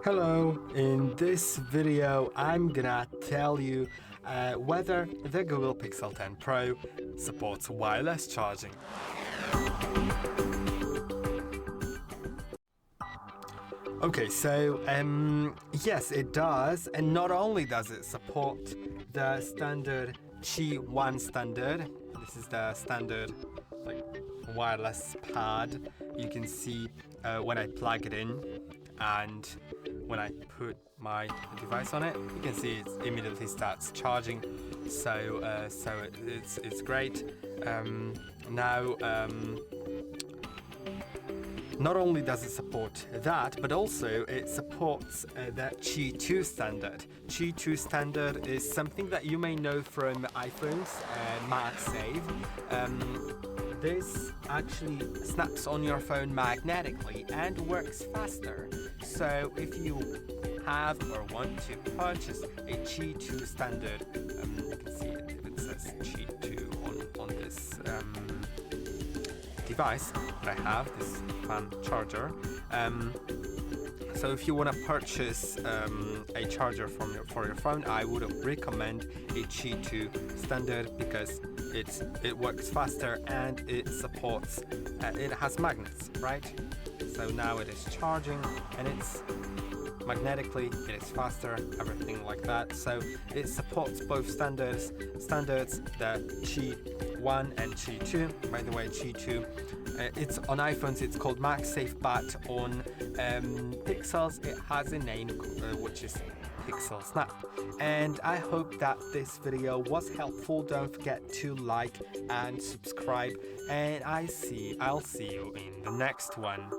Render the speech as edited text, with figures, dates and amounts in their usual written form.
Hello, in this video I'm gonna tell you whether the Google Pixel 10 Pro supports wireless charging. Okay, so yes, it does, and not only does it support the standard Qi 1 standard. This is the standard like wireless pad. You can see when I plug it in and when I put my device on it, you can see it immediately starts charging. So it's great. Now. Not only does it support that, but also it supports the Qi 2 standard. Qi 2 standard is something that you may know from iPhones, MagSafe. This actually snaps on your phone magnetically and works faster. So if you have or want to purchase a Qi 2 standard, you can see it if it says Qi 2 on this device that I have, this fan charger. So if you want to purchase a charger for your phone, I would recommend a Qi 2 standard because it works faster and it supports, it has magnets, right? So now it is charging and it's magnetically, it is faster, everything like that. So it supports both standards, the Qi 1 and Qi 2. By the way, Qi 2, it's on iPhones, it's called MagSafe, but on Pixels, it has a name which is PixelSnap. And I hope that this video was helpful. Don't forget to like and subscribe, and I'll see you in the next one.